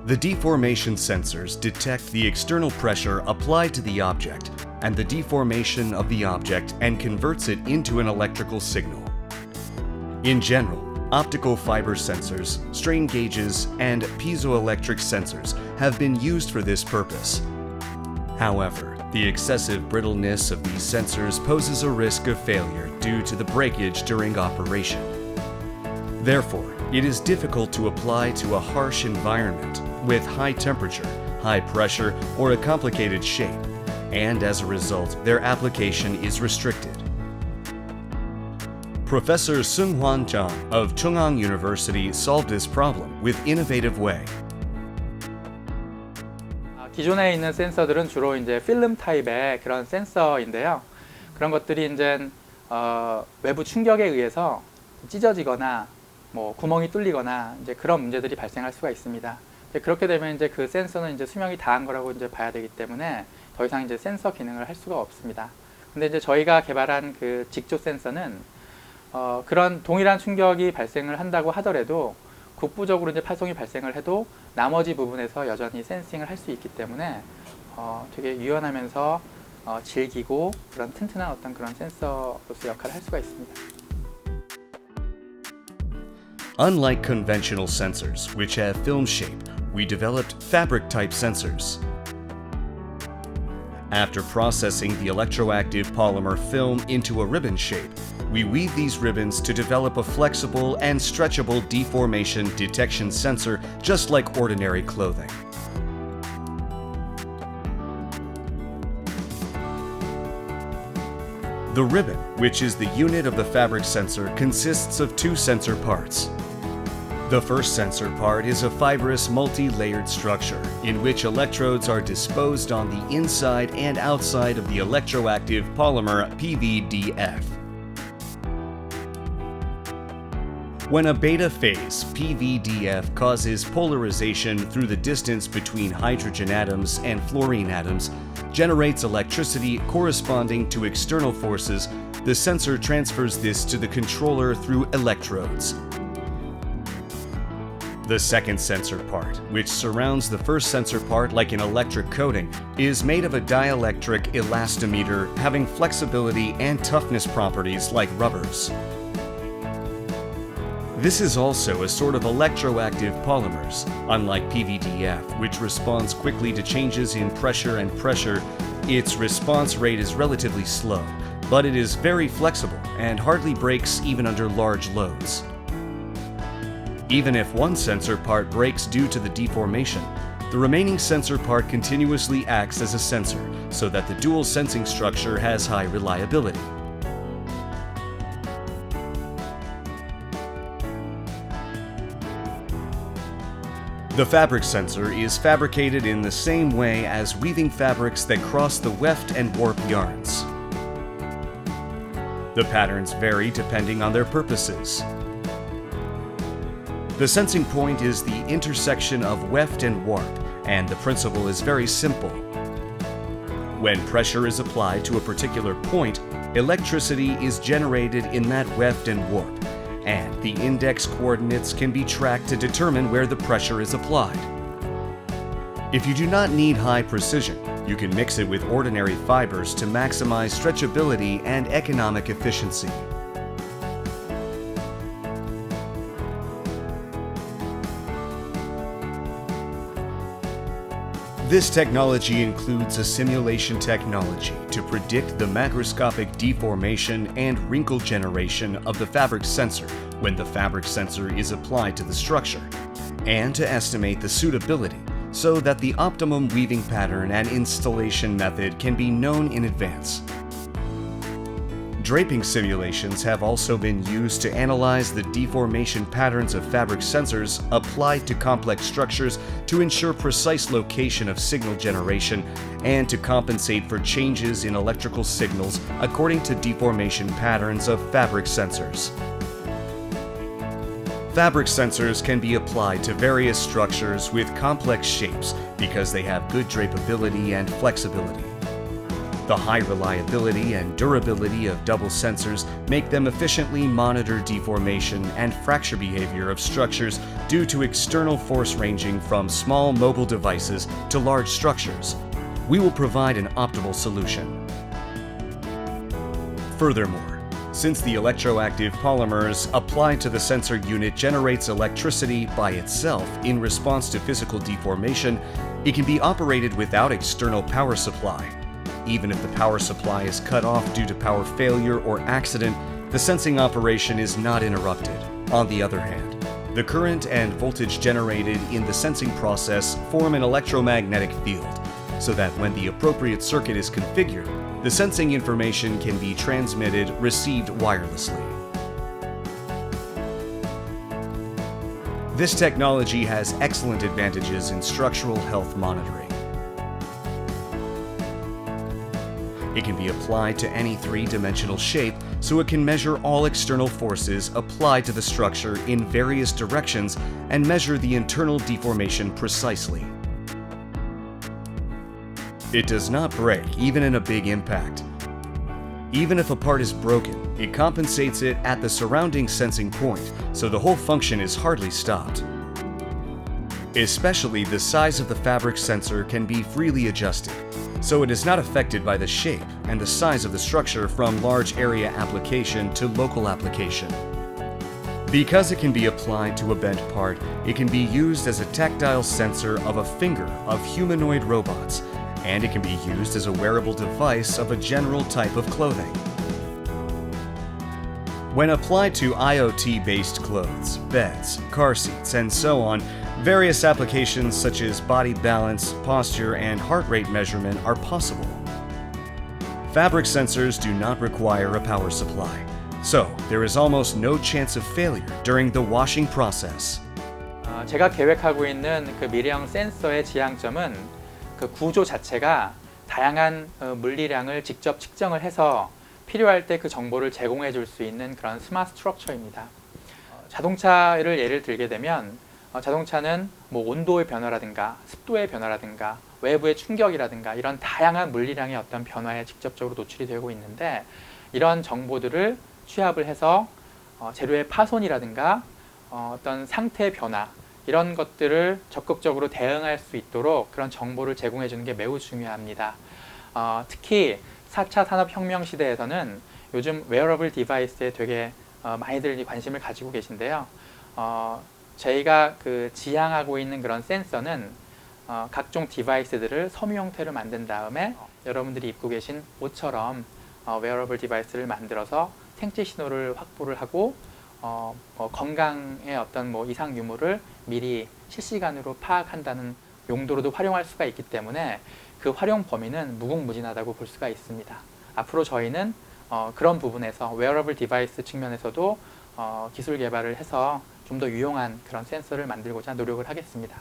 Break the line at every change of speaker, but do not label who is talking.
The deformation sensors detect the external pressure applied to the object and the deformation of the object and converts it into an electrical signal. In general, optical fiber sensors, strain gauges, and piezoelectric sensors have been used for this purpose. However, the excessive brittleness of these sensors poses a risk of failure due to the breakage during operation. Therefore, it is difficult to apply to a harsh environment with high temperature, high pressure, or a complicated shape, and as a result, their application is restricted. Professor Seung-hwan Jung of Chungang University solved this problem with innovative way.
기존에 있는 센서들은 주로 이제 필름 타입의 그런 센서인데요. 그런 것들이 이제 외부 충격에 의해서 찢어지거나 뭐 구멍이 뚫리거나 이제 그런 문제들이 발생할 수가 있습니다. 그렇게 되면 이제 그 센서는 이제 수명이 다한 거라고 이제 봐야 되기 때문에 더 이상 이제 센서 기능을 할 수가 없습니다. 근데 이제 저희가 개발한 그 직조 센서는 그런 동일한 충격이 발생을 한다고 하더라도 국부적으로 이제 파손이 발생을 해도 나머지 부분에서 여전히 센싱을 할 수 있기 때문에 되게 유연하면서 질기고 그런 튼튼한 어떤 그런 센서로서 역할을 할 수가 있습니다.
Unlike conventional sensors, which have film shape, we developed fabric-type sensors. After processing the electroactive polymer film into a ribbon shape, we weave these ribbons to develop a flexible and stretchable deformation detection sensor just like ordinary clothing. The ribbon, which is the unit of the fabric sensor, consists of two sensor parts. The first sensor part is a fibrous multi-layered structure in which electrodes are disposed on the inside and outside of the electroactive polymer PVDF. When a beta phase, PVDF causes polarization through the distance between hydrogen atoms and fluorine atoms, generates electricity corresponding to external forces, the sensor transfers this to the controller through electrodes. The second sensor part, which surrounds the first sensor part like an electric coating, is made of a dielectric elastometer having flexibility and toughness properties like rubbers. This is also a sort of electroactive polymers. Unlike PVDF, which responds quickly to changes in pressure and pressure, its response rate is relatively slow, but it is very flexible and hardly breaks even under large loads. Even if one sensor part breaks due to the deformation, the remaining sensor part continuously acts as a sensor, so that the dual sensing structure has high reliability. The fabric sensor is fabricated in the same way as weaving fabrics that cross the weft and warp yarns. The patterns vary depending on their purposes. The sensing point is the intersection of weft and warp, and the principle is very simple. When pressure is applied to a particular point, electricity is generated in that weft and warp, and the index coordinates can be tracked to determine where the pressure is applied. If you do not need high precision, you can mix it with ordinary fibers to maximize stretchability and economic efficiency. This technology includes a simulation technology to predict the macroscopic deformation and wrinkle generation of the fabric sensor when the fabric sensor is applied to the structure, and to estimate the suitability so that the optimum weaving pattern and installation method can be known in advance. Draping simulations have also been used to analyze the deformation patterns of fabric sensors applied to complex structures to ensure precise location of signal generation and to compensate for changes in electrical signals according to deformation patterns of fabric sensors. Fabric sensors can be applied to various structures with complex shapes because they have good drapability and flexibility. The high reliability and durability of double sensors make them efficiently monitor deformation and fracture behavior of structures due to external force ranging from small mobile devices to large structures. We will provide an optimal solution. Furthermore, since the electroactive polymers applied to the sensor unit generates electricity by itself in response to physical deformation, it can be operated without external power supply. Even if the power supply is cut off due to power failure or accident, the sensing operation is not interrupted. On the other hand, the current and voltage generated in the sensing process form an electromagnetic field, so that when the appropriate circuit is configured, the sensing information can be transmitted, received wirelessly. This technology has excellent advantages in structural health monitoring. It can be applied to any three-dimensional shape, so it can measure all external forces applied to the structure in various directions and measure the internal deformation precisely. It does not break, even in a big impact. Even if a part is broken, it compensates it at the surrounding sensing point, so the whole function is hardly stopped. Especially the size of the fabric sensor can be freely adjusted, so it is not affected by the shape and the size of the structure from large area application to local application. Because it can be applied to a bent part, it can be used as a tactile sensor of a finger of humanoid robots, and it can be used as a wearable device of a general type of clothing. When applied to IoT-based clothes, beds, car seats, and so on, various applications such as body balance, posture, and heart rate measurement are possible. Fabric sensors do not require a power supply, so there is almost no chance of failure during the washing process.
제가 계획하고 있는 그 미래형 센서의 지향점은 그 구조 자체가 다양한 물리량을 직접 측정을 해서 필요할 때 그 정보를 제공해 줄 수 있는 그런 스마트 스트럭처입니다. 자동차를 예를 들게 되면 자동차는 뭐 온도의 변화라든가 습도의 변화라든가 외부의 충격이라든가 이런 다양한 물리량의 어떤 변화에 직접적으로 노출이 되고 있는데, 이런 정보들을 취합을 해서 재료의 파손이라든가 어떤 상태의 변화, 이런 것들을 적극적으로 대응할 수 있도록 그런 정보를 제공해 주는 게 매우 중요합니다. 특히 4차 산업혁명 시대에서는 요즘 웨어러블 디바이스에 되게 많이들 관심을 가지고 계신데요. 저희가 그 지향하고 있는 그런 센서는 각종 디바이스들을 섬유 형태로 만든 다음에 여러분들이 입고 계신 옷처럼 웨어러블 디바이스를 만들어서 생체 신호를 확보를 하고 건강의 어떤 뭐 이상 유무를 미리 실시간으로 파악한다는 용도로도 활용할 수가 있기 때문에 그 활용 범위는 무궁무진하다고 볼 수가 있습니다. 앞으로 저희는 그런 부분에서 웨어러블 디바이스 측면에서도 기술 개발을 해서 좀 더 유용한 그런 센서를 만들고자 노력을 하겠습니다.